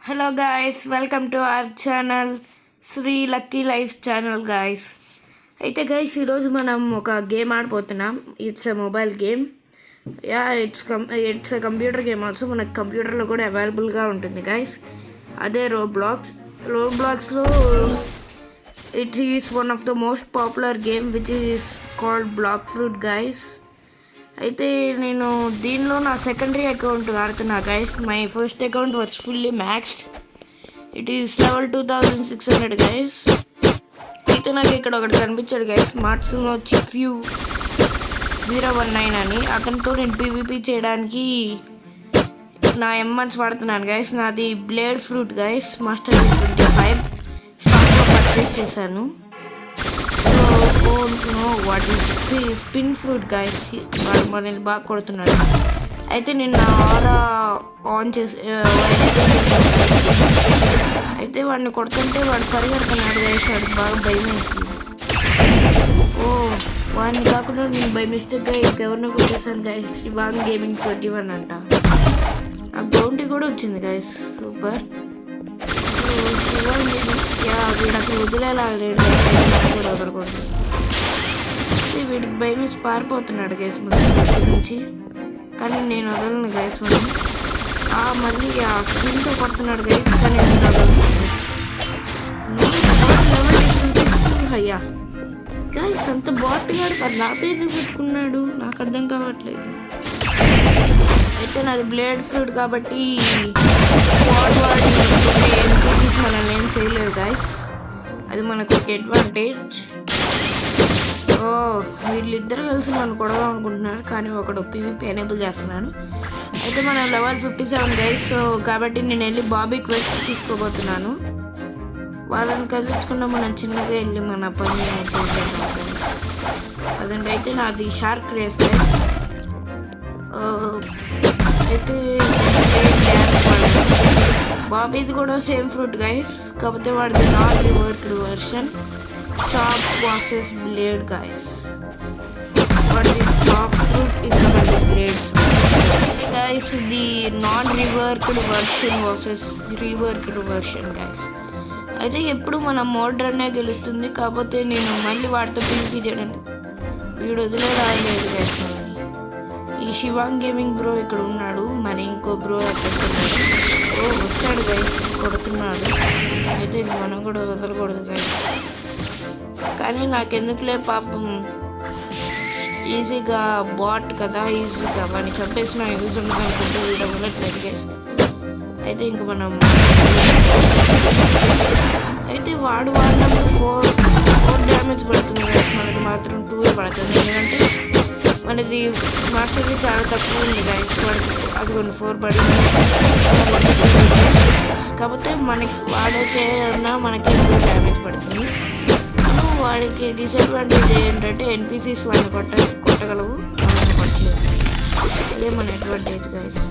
Hello guys, welcome to our channel Sri lucky life channel guys. అయితే guys, ఈరోజు మనం ఒక గేమ్ ఆడిపోతున్నాం. It's a mobile game. It's a computer game also. మనకు కంప్యూటర్లో కూడా అవైలబుల్గా ఉంటుంది గాయస్. అదే రోబ్లాక్స్లో it is one of the most popular game which is called Blox fruit guys. అయితే నేను దీనిలో నా సెకండరీ అకౌంట్ ఆడుతున్నా guys. My first account was fully maxed. It is level 2600 guys. అయితే నాకు ఇక్కడ ఒకటి కనిపించాడు గైస్, మార్క్స్లో వచ్చి ఫ్యూ 019 అని. అతనితో నేను పీవీపీ చేయడానికి నా ఎంఎన్స్ వాడుతున్నాను గైస్. నాది బ్లేడ్ ఫ్రూట్ గైస్, మాస్టర్ 25 స్టాక్లో పర్చేస్ చేశాను. What is spin fruit guys. వాడు మనల్ని బాగా కొడుతున్నాడు. అయితే నేను నా ఆరా ఆన్ చేసి అయితే వాడిని కొడుతుంటే వాడు పరిగెడుతున్నాడు గైస్. వాడికి బాగా భయం వేసింది. వాడిని కాకుండా నేను బై మిస్టేక్గా ఇంకెవరినో కొట్టేసాను గైస్. శివాంగ్ గేమింగ్ 21 అంట. ఆ బౌంటీ కూడా వచ్చింది గైస్, సూపర్. శివాంగ్ వీడు అసలు వదిలేలా లేడు కూడా వదలకూడదు. వీడికి భయం వేసి పారిపోతున్నాడు గైస్ మన నుంచి. కానీ నేను వదలను గైస్. మళ్ళీ ఆ స్క్రీన్తో కొడుతున్నాడు గైస్. కానీ నేను వదలను అయ్యా గైస్. అంత బాట్గాడు మరి నాతో ఎందుకు పెట్టుకున్నాడు నాకు అర్థం కావట్లేదు. అయితే నాది బ్లేడ్ ఫ్రూట్ కాబట్టి మనల్ని ఏం చేయలేదు గైస్. అది మనకు ఒక అడ్వాంటేజ్. వీళ్ళిద్దరు కలిసి నన్ను కొడదాం అనుకుంటున్నారు, కానీ ఒకడు పీవీపీ ఎనేబుల్ చేస్తున్నాను. అయితే మనం లెవెల్ 57 గైస్. సో కాబట్టి నేను వెళ్ళి బాబీ క్వెస్ట్ తీసుకోబోతున్నాను. వాళ్ళని కలిగించకుండా మనం చిన్నగా వెళ్ళి మన పని చేసేద్దాం. అదండి. అయితే నాది షార్క్ రేస్ గైస్. అయితే బాబీది కూడా సేమ్ ఫ్రూట్ గైస్, కాకపోతే వాడిది not reworked version. Chop versus blade guys. వాడిది చాప్ ఫ్రూట్, ఇంకా బ్లేడ్ గైస్. ఇది non reworked version versus reworked version guys. అయితే ఎప్పుడు మన మోడ్రన్నే గెలుస్తుంది. కాకపోతే నేను మళ్ళీ వాడితో పీవీపీ చేయడానికి వీడు వదిలేరాలేదు గైస్. ఈ శివాంగ్ గేమింగ్ బ్రో ఇక్కడ ఉన్నాడు, మరి ఇంకో బ్రో వచ్చాడు గైస్, కొడుతున్నాడు. అయితే మనం కూడా వదలకూడదు గైస్. కానీ నాకెందుకులే పాపం, ఈజీగా బాట్ కదా, ఈజీగా వాడిని చంపేసిన యూజ్ ఉండదు అనుకుంటే వీడు వదలట్లేదు గైస్. అయితే ఇంక మనం అయితే వాడినప్పుడు 4 డ్యామేజ్ పడుతుంది గైస్. మనకి మాత్రం 2 పడుతుంది. ఎందుకంటే మనది మాస్టర్కి చాలా తక్కువ ఉంది గైస్. వాడికి అది కొన్ని 4 పడింది. కాకపోతే మనకి వాడైతే ఉన్నా మనకి 2 డ్యామేజ్ పడుతుంది. వాడికి డిసడ్వాంటేజ్ ఏంటంటే ఎన్పిసిస్ వాడిని కొట్టగలవు, మనల్ని కొట్టలేవు. అదే మన అడ్వాంటేజ్ గైస్.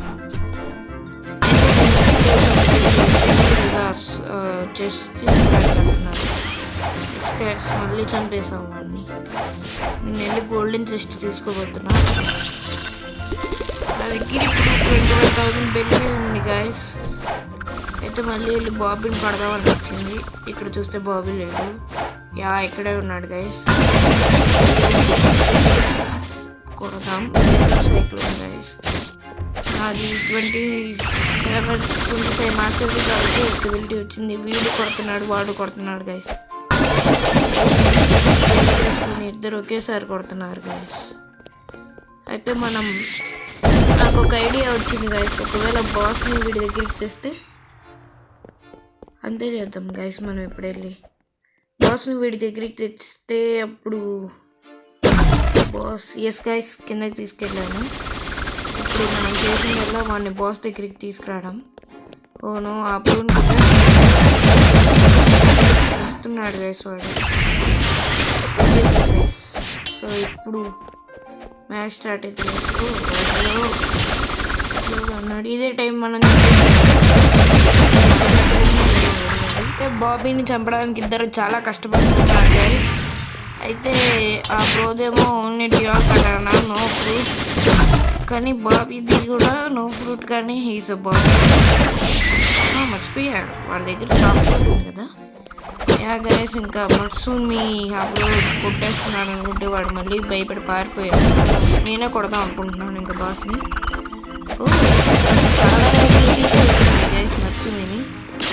చెస్ట్ తీసుకోవడానికి వెళ్తున్నారు. స్కాట్స్ మళ్ళీ చంపేసాం వాడిని. నేను వెళ్ళి గోల్డెన్ చెస్ట్ తీసుకోబోతున్నా. నా దగ్గర ఇప్పుడు 21,000 బెల్లి ఉంది గైస్. అయితే మళ్ళీ వెళ్ళి బాబీని పడదామని వచ్చింది. ఇక్కడ చూస్తే బాబీ లేడు. ఇక్కడే ఉన్నాడు గైస్. కొడదాం సైకిల్ గైస్. అది 25 మాస్టర్ కాబట్టి ఎలిజిబిలిటీ వచ్చింది. వీడు కొడుతున్నాడు, వాడు కొడుతున్నాడు గైస్. ఇద్దరు ఒకేసారి కొడుతున్నారు గైస్. అయితే నాకు ఒక ఐడియా వచ్చింది గైస్. ఒకవేళ బాస్ని వీడి దగ్గరికి తెస్తే అంతే చేద్దాం గైస్. మనం ఇప్పుడు వెళ్ళి బాస్ని వీడి దగ్గరికి తెచ్చితే అప్పుడు బాస్ ఎస్ గైస్ కిందకి తీసుకెళ్ళాను. ఇప్పుడు మనం చేసిన వల్ల వాడిని బాస్ దగ్గరికి తీసుకురావడం. ఓనో అప్పుడు వస్తున్నాడు గైస్ వాడు. సో ఇప్పుడు మ్యాచ్ స్టార్ట్ అయితే అన్నాడు. ఇదే టైం మనం బాబీని చంపడానికి ఇద్దరు చాలా కష్టపడుతున్నారు గైస్. అయితే ఆ బ్రోదేమో only dual katana, no fruit. కానీ బాబీది కూడా నో ఫ్రూట్, కానీ హీస్ అ బాబీ. మర్చిపోయి మర్చిపోయారు వాళ్ళ దగ్గర చాక్లెట్ ఉంది కదా. యా గైస్ ఇంకా మట్సుని అప్పుడు కొట్టేస్తున్నాడు అనుకుంటే వాడు మళ్ళీ భయపడి పారిపోయాడు. నేనే కొడదాం అనుకుంటున్నాను ఇంకా బాస్ని. చాలా గైస్ మట్సుని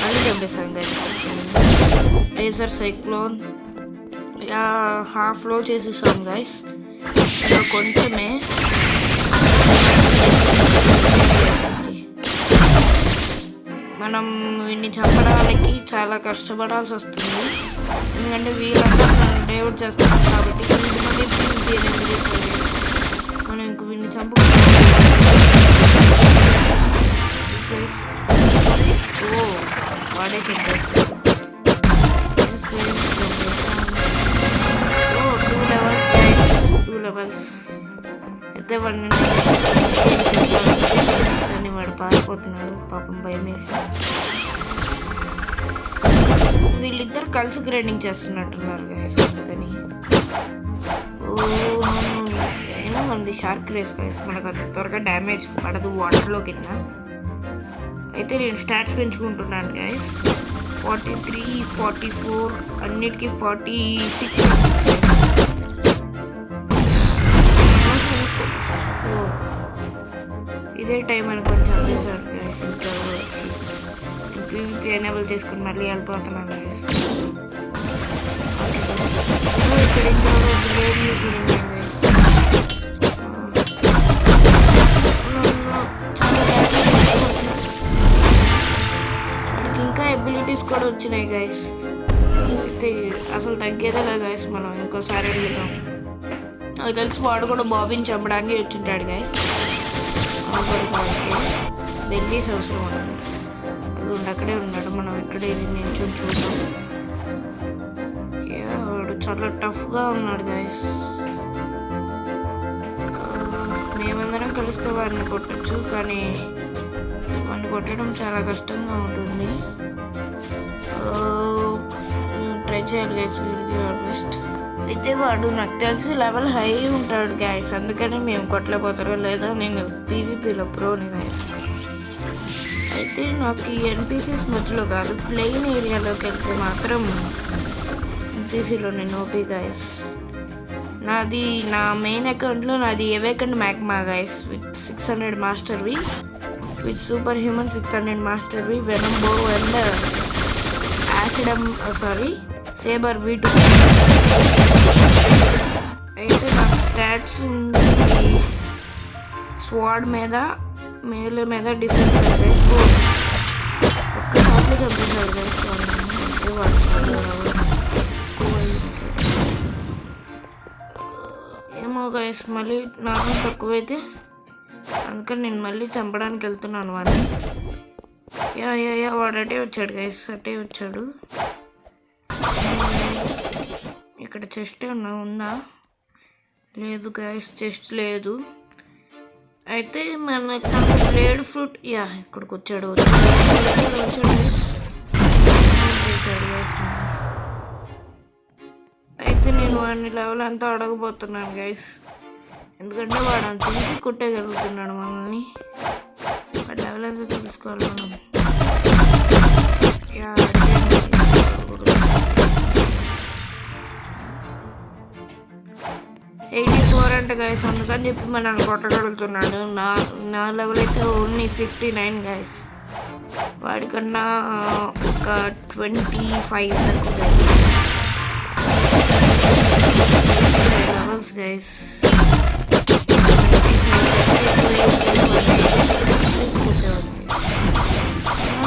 మళ్ళీ చంపేశాను గైస్. లేజర్ సైక్లోన్ యా హాఫ్లో చేసేసాం గైస్. ఇంకా కొంచెమే మనం వీడిని చంపడానికి చాలా కష్టపడాల్సి వస్తుంది. ఎందుకంటే వీళ్ళంతా మనం డైవర్ట్ చేస్తున్నాం కాబట్టి మనం ఇంక వీడిని చంపుకుంటాం. ఓ వాడే చంపేస్తాడు. ఓ 2 లెవెల్స్ అయితే వాడిని వాడు పారిపోతున్నాడు పాపం భయం వేసి. వీళ్ళిద్దరు కలిసి గ్రైండింగ్ చేస్తున్నట్టున్నారు గైస్. అందుకని అయినా మనది షార్క్ రేస్ గైస్, మనకు అంత త్వరగా డ్యామేజ్ పడదు వాటర్లోకి వెళ్ళినా. అయితే నేను స్టాట్స్ పెంచుకుంటున్నాను గైస్. 43, 44 అన్నిటికీ 46. ఇదే టైం అని కొంచెం చంపేశారు గైస్. ఇంకా వచ్చి పీవీపీ ఎనేబుల్ చేసుకుని మళ్ళీ వెళ్ళిపోతున్నాను గైస్. ఇక్కడ ఇంకా బ్లేడ్ యూస్ గైస్. మనకి ఇంకా ఎబిలిటీస్ కూడా వచ్చినాయి గైస్. అయితే అసలు తగ్గేదేలే గైస్. మనం ఇంకోసారి అడుగుతాం. నాకు తెలిసి వాడు కూడా బాబీని చంపడానికి వచ్చింటాడు గైస్. వెళ్ళేసి అవసరం ఉన్నాడు. అది అక్కడే ఉన్నాడు. మనం ఇక్కడే నిల్చొని చూద్దాం. వాడు చాలా టఫ్గా ఉన్నాడు గైస్. మేమందరం కలిస్తే వాడిని కొట్టచ్చు, కానీ వాడిని కొట్టడం చాలా కష్టంగా ఉంటుంది. ట్రై చేయాలి గైస్. బెస్ట్. అయితే వాడు నాకు తెలిసి లెవెల్ హై ఉంటాడు గైస్. అందుకని మేము కొట్టలేకపోతారో లేదా నేను పీవీపీలో ప్రోని గైస్. అయితే నాకు ఈ ఎన్పీసీస్ మధ్యలో కాదు, ప్లెయిన్ ఏరియాలోకి వెళ్తే మాత్రం ఎన్పీసీలో నేను ఓపీ గైస్. నాది నా మెయిన్ అకౌంట్లో నాది awakened magma guys with 600 mastery, with super human 600 mastery, venom bow and acidum saber V2. అయితే నాకు స్టాట్స్ స్వాడ్ మీద మేల్ మీద డిఫెన్స్ ఒక్కసారిలో చంపేశాడు గైస్. ఏమో గైస్ మళ్ళీ నాకు తక్కువైతే అందుకని నేను మళ్ళీ చంపడానికి వెళ్తున్నాను వాడిని. యా వాడు అటే వచ్చాడు గైస్. అటే వచ్చాడు. ఇక్కడ చెస్ట్ ఉందా? లేదు గైస్, చెస్ట్ లేదు. అయితే మనకు బ్లేడ్ ఫ్రూట్ ఇక్కడికి వచ్చాడు. అయితే నేను వాడిని లెవెల్ అంతా అడగబోతున్నాను గైస్. ఎందుకంటే వాడు అంత తీసి కొట్టగలుగుతున్నాడు మనల్ని. వాడి లెవెల్ అంతా తెలుసుకోవాలి మనం. 84 అంట గైస్. అందుకని చెప్పి మనల్ని కొట్టగలుగుతున్నాడు. నా లెవెల్ అయితే ఓన్లీ 59 గైస్. వాడికన్నా ఒక 25 వరకు లెవెల్స్ గైస్.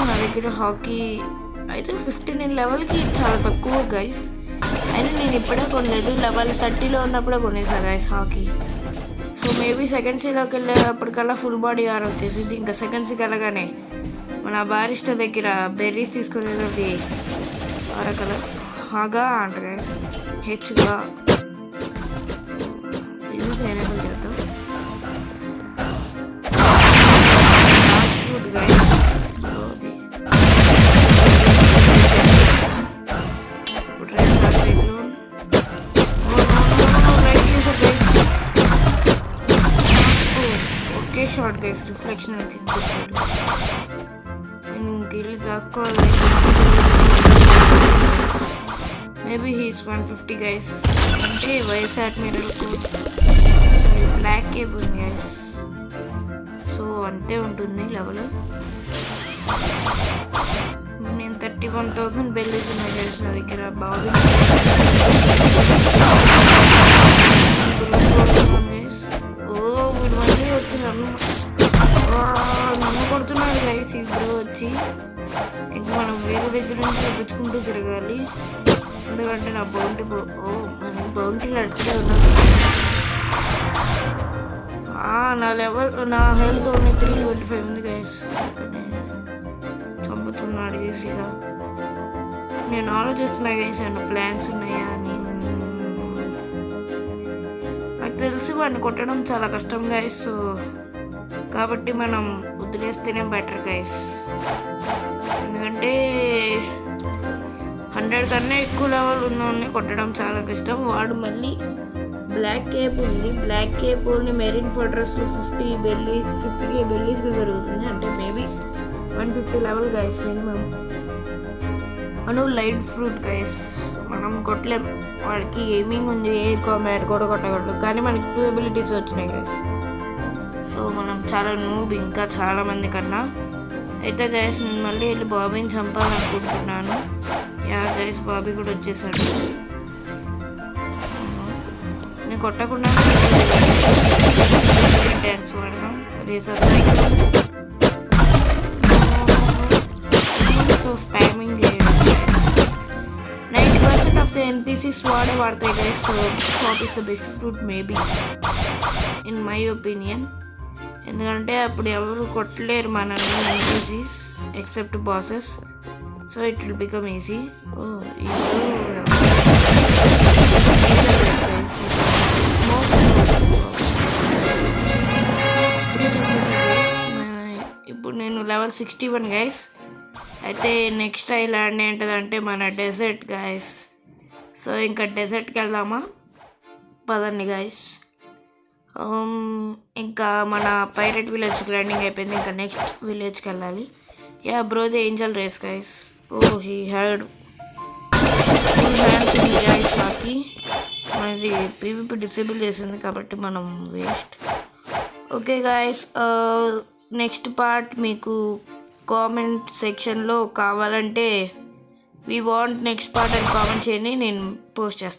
నా దగ్గర హాకీ అయితే 59 లెవెల్కి చాలా తక్కువ గైస్. అయినా నేను ఇప్పుడే కొనలేదు, లెవెల్ 30లో ఉన్నప్పుడే కొనేసాను గైస్ హాకీ. సో మేబీ సెకండ్ సీలోకి వెళ్ళేటప్పటికల్లా ఫుల్ బాడీ ఆర్ వచ్చేసింది. ఇంకా సెకండ్ సీకి వెళ్ళగానే మన బారిస్టర్ దగ్గర బెర్రీస్ తీసుకునేది అరకల హాగా అంట గైస్. హెచ్గా ఇది ఎనేబుల్ చేద్దాం. Food guys. Short guys reflection నేను వీళ్ళు తక్కువ మేబీ హీస్ 150 గైస్. అంటే వైస్ అడ్మిరల్ బ్లాక్ కేబ్ ఉంది గైస్. సో అంతే ఉంటుంది లెవెల్. నేను 31,000 బెల్లీస్ ఉన్నాయి గైస్ నా దగ్గర. బాగా వీడు మళ్ళీ వచ్చి నన్ను కొడుతున్నాడు గైస్. ఇప్పుడు వచ్చి ఇంక మనం వేరే దగ్గర నుంచి తప్పించుకుంటూ తిరగాలి. ఎందుకంటే నా బౌంటీ మన బౌంటీలు అడిచే ఉన్నాను. నా హెల్త్ ఓన్లీ 325 ఉంది గైస్. చంపుతున్నాడు ఈజీగా. నేను ఆలోచిస్తున్నా గైస్ ఏమన్నా ప్లాన్స్ ఉన్నాయా అని. నాకు తెలిసి వాడిని కొట్టడం చాలా కష్టం గైస్. కాబట్టి మనం వదిలేస్తేనే బెటర్ గైస్. ఎందుకంటే 100 కన్నా ఎక్కువ లెవెల్ ఉన్నవాడిని కొట్టడం చాలా కష్టం. వాడు మళ్ళీ బ్లాక్ కేప్ ఉంది. బ్లాక్ కేప్ని మెరీన్ ఫోర్ట్రెస్లో 50K బెల్లీస్కి జరుగుతుంది. అంటే మేబీ 150 లెవెల్ గైస్ మినిమం. మనం లైట్ ఫ్రూట్ గైస్ మనం కొట్టలేం. వాడికి ఎయిమింగ్ ఉంది, ఎయిర్ కాంబాట్ కూడా కొట్టగలడు. కానీ మనకి 2 ఎబిలిటీస్ వచ్చినాయి గైస్. సో మనం చాలా నూబ్ ఇంకా చాలా మంది కన్నా. అయితే గైస్ నేను మళ్ళీ వెళ్ళి బాబీని చంపాలనుకుంటున్నాను. యా గైస్ బాబీ కూడా వచ్చేసాడు. నేను కొట్టకుండా డ్యాన్స్ వాడదాం. రేసర్ సో స్పామింగ్ చేయడం. 90% ఆఫ్ ద ఎన్పీసీస్ వాడతాయి guys. So chop is the best fruit maybe in my opinion. ఎందుకంటే అప్పుడు ఎవరు కొట్టలేరు మనల్ని NPCs except bosses. So it will become easy. ఇప్పుడు నేను లెవెల్ 61 గైస్. అయితే నెక్స్ట్ ఐలాండ్ ఏంటంటే మన డెజర్ట్ గైస్. సో ఇంకా డెజర్ట్కి వెళ్దామా పదండి గైస్. ఇంకా మన పైరెట్ విలేజ్ గ్రైండింగ్ అయిపోయింది. ఇంకా నెక్స్ట్ విలేజ్కి వెళ్ళాలి. Yeah bro the angel race guys. He had hands in guys. నాకి మనది పీవీపీ డిసేబుల్ చేసింది కాబట్టి మనం waste. Okay guys next part మీకు కామెంట్ సెక్షన్లో కావాలంటే వీ వాంట్ నెక్స్ట్ పార్ట్ అని కామెంట్ చేయండి. నేను పోస్ట్ చేస్తాను.